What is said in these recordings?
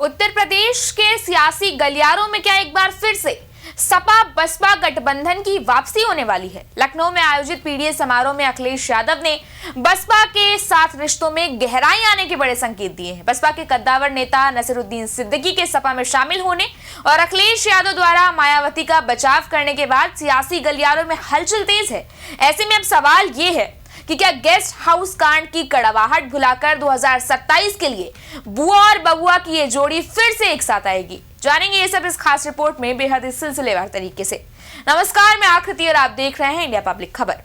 उत्तर प्रदेश के सियासी गलियारों में क्या एक बार फिर से सपा बसपा गठबंधन की वापसी होने वाली है। लखनऊ में आयोजित पीडीए समारोह में अखिलेश यादव ने बसपा के साथ रिश्तों में गहराई आने के बड़े संकेत दिए हैं। बसपा के कद्दावर नेता नसीरुद्दीन सिद्दीकी के सपा में शामिल होने और अखिलेश यादव द्वारा मायावती का बचाव करने के बाद सियासी गलियारों में हलचल तेज है। ऐसे में अब सवाल ये है कि क्या गेस्ट हाउस कांड की कड़वाहट भुलाकर 2027 के लिए बुआ और बबुआ की ये जोड़ी फिर से एक साथ आएगी? जानेंगे ये सब इस खास रिपोर्ट में बेहद सिलसिलेवार तरीके से। नमस्कार, मैं आकृति और आप देख रहे हैं इंडिया पब्लिक खबर।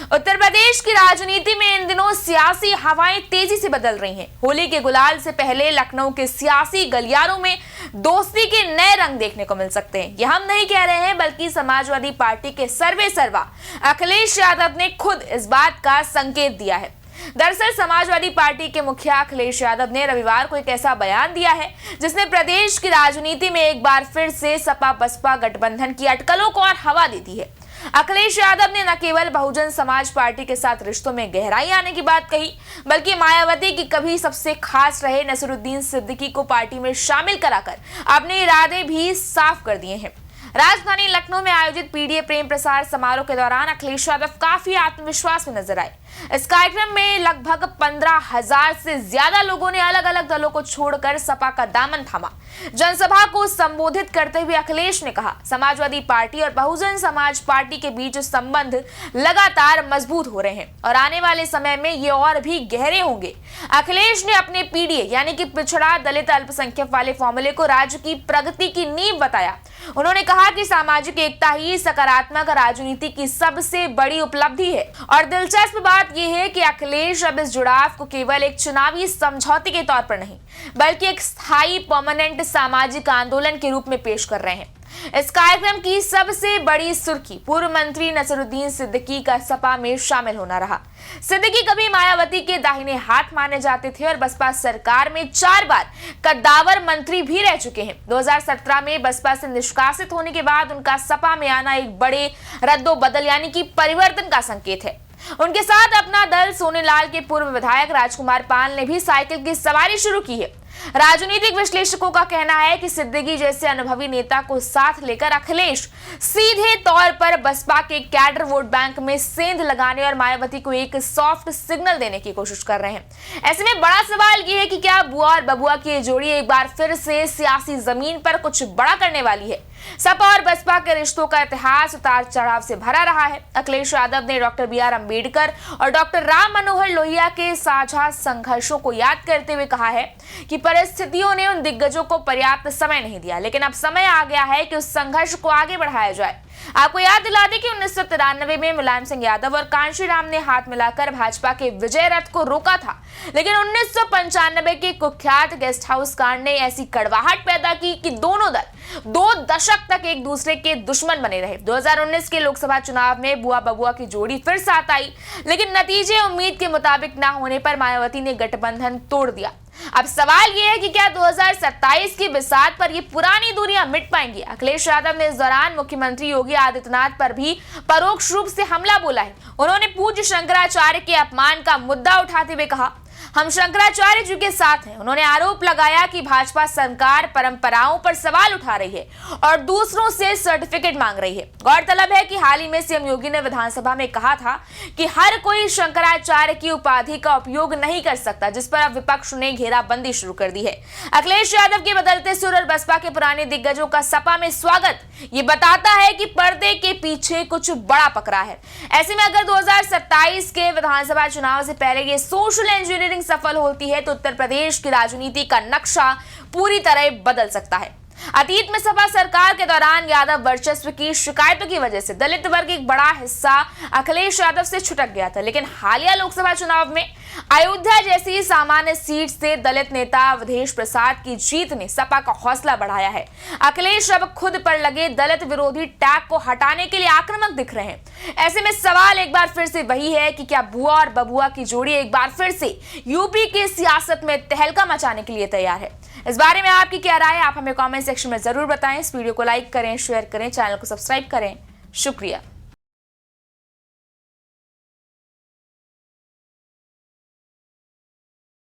उत्तर प्रदेश की राजनीति में इन दिनों सियासी हवाएं तेजी से बदल रही हैं। होली के गुलाल से पहले लखनऊ के सियासी गलियारों में दोस्ती के नए रंग देखने को मिल सकते हैं। यह हम नहीं कह रहे हैं, बल्कि समाजवादी पार्टी के सर्वे सर्वा अखिलेश यादव ने खुद इस बात का संकेत दिया है। दरअसल समाजवादी पार्टी के मुखिया अखिलेश यादव ने रविवार को एक ऐसा बयान दिया है जिसने प्रदेश की राजनीति में एक बार फिर से सपा बसपा गठबंधन की अटकलों को और हवा दे दी है। अखिलेश यादव ने न केवल बहुजन समाज पार्टी के साथ रिश्तों में गहराई आने की बात कही, बल्कि मायावती की कभी सबसे खास रहे नसीरुद्दीन सिद्दीकी को पार्टी में शामिल कराकर अपने इरादे भी साफ कर दिए हैं। राजधानी लखनऊ में आयोजित पीडीए प्रेम प्रसार समारोह के दौरान अखिलेश यादव काफी आत्मविश्वास में नजर आए। इस कार्यक्रम में लगभग 15,000 से ज्यादा लोगों ने अलग अलग दलों को छोड़कर सपा का दामन थामा। जनसभा को संबोधित करते हुए अखिलेश ने कहा, समाजवादी पार्टी और बहुजन समाज पार्टी के बीच संबंध लगातार मजबूत हो रहे हैं और आने वाले समय में ये और भी गहरे होंगे। अखिलेश ने अपने पीडीए यानी कि पिछड़ा दलित अल्पसंख्यक वाले फॉर्मूले को राज्य की प्रगति की नींव बताया। उन्होंने कहा कि सामाजिक एकता ही सकारात्मक राजनीति की सबसे बड़ी उपलब्धि है और दिलचस्प बात यह है कि अखिलेश अब इस जुड़ाव को केवल एक चुनावी समझौते के तौर पर नहीं, बल्कि एक स्थायी परमानेंट सामाजिक आंदोलन के रूप में पेश कर रहे हैं। इस कार्यक्रम की सबसे बड़ी सुर्खी पूर्व मंत्री नसीरुद्दीन सिद्दीकी का सपा में शामिल होना रहा। सिद्दीकी कभी मायावती के दाहिने हाथ माने जाते थे और बसपा सरकार में 4 बार कद्दावर मंत्री भी रह चुके हैं। 2017 में बसपा से निष्कासित होने के बाद उनका सपा में आना एक बड़े रद्दोबदल यानी कि परिवर्तन का संकेत है। उनके साथ अपना दल सोनेलाल के पूर्व विधायक राजकुमार पाल ने भी साइकिल की सवारी शुरू की है। राजनीतिक विश्लेषकों का कहना है कि सिद्दीकी जैसे अनुभवी नेता को साथ लेकर अखिलेश सीधे तौर पर बसपा के कैडर वोट बैंक में सेंध लगाने और मायावती को एक सॉफ्ट सिग्नल देने की कोशिश कर रहे हैं। ऐसे में बड़ा सवाल यह है कि क्या बुआ और बबुआ की जोड़ी एक बार फिर से सियासी जमीन पर कुछ बड़ा करने वाली है? सपा और बसपा के रिश्तों का इतिहास उतार चढ़ाव से भरा रहा है। अखिलेश यादव ने डॉक्टर बी आर अम्बेडकर और डॉक्टर राम मनोहर लोहिया के साझा संघर्षों को याद करते हुए कहा है कि परिस्थितियों ने उन दिग्गजों को पर्याप्त समय नहीं दिया, लेकिन अब समय आ गया है कि उस संघर्ष को आगे बढ़ाया जाए। आपको याद दिला दें कि 1993 में मुलायम सिंह यादव और कांशीराम ने हाथ मिलाकर भाजपा के विजय रथ को रोका था, लेकिन 1995 के कुख्यात गेस्ट हाउस कांड ने ऐसी कड़वाहट पैदा की कि दोनों दल 2 दशक तक एक दूसरे के दुश्मन बने रहे। 2019 के लोकसभा चुनाव में बुआ बबुआ की जोड़ी फिर साथ आई, लेकिन नतीजे उम्मीद के मुताबिक न होने पर मायावती ने गठबंधन तोड़ दिया। अब सवाल यह है कि क्या 2027 की बिसात पर ये पुरानी दूरियां मिट पाएंगी? अखिलेश यादव ने इस दौरान मुख्यमंत्री योगी आदित्यनाथ पर भी परोक्ष रूप से हमला बोला है। उन्होंने पूज्य शंकराचार्य के अपमान का मुद्दा उठाते हुए कहा, हम शंकराचार्य जी के साथ हैं। उन्होंने आरोप लगाया कि भाजपा सरकार परंपराओं पर सवाल उठा रही है और दूसरों से सर्टिफिकेट मांग रही है। गौरतलब है कि हाल ही में सीएम योगी ने विधानसभा में कहा था कि हर कोई शंकराचार्य की उपाधि का उपयोग नहीं कर सकता, जिस पर अब विपक्ष ने घेराबंदी शुरू कर दी है। अखिलेश यादव के बदलते सुर और बसपा के पुराने दिग्गजों का सपा में स्वागत ये बताता है कि पर्दे के पीछे कुछ बड़ा पकड़ा है। ऐसे में अगर 2027 के विधानसभा चुनाव से पहले ये सोशल इंजीनियरिंग सफल होती है तो उत्तर प्रदेश की राजनीति का नक्शा पूरी तरह बदल सकता है। अतीत में सपा सरकार के दौरान यादव वर्चस्व की शिकायतों की वजह से दलित वर्ग एक बड़ा हिस्सा अखिलेश यादव से छुटक गया था, लेकिन हालिया लोकसभा चुनाव में अयोध्या जैसी सामान्य सीट से दलित नेता अवधेश प्रसाद की जीत ने सपा का हौसला बढ़ाया है। अखिलेश अब खुद पर लगे दलित विरोधी टैग को हटाने के लिए आक्रामक दिख रहे हैं। ऐसे में सवाल एक बार फिर से वही है कि क्या बुआ और बबुआ की जोड़ी एक बार फिर से यूपी की सियासत में तहलका मचाने के लिए तैयार है? इस बारे में आपकी क्या राय है? आप हमें कमेंट सेक्शन में जरूर बताएं। इस वीडियो को लाइक करें, शेयर करें, चैनल को सब्सक्राइब करें। शुक्रिया।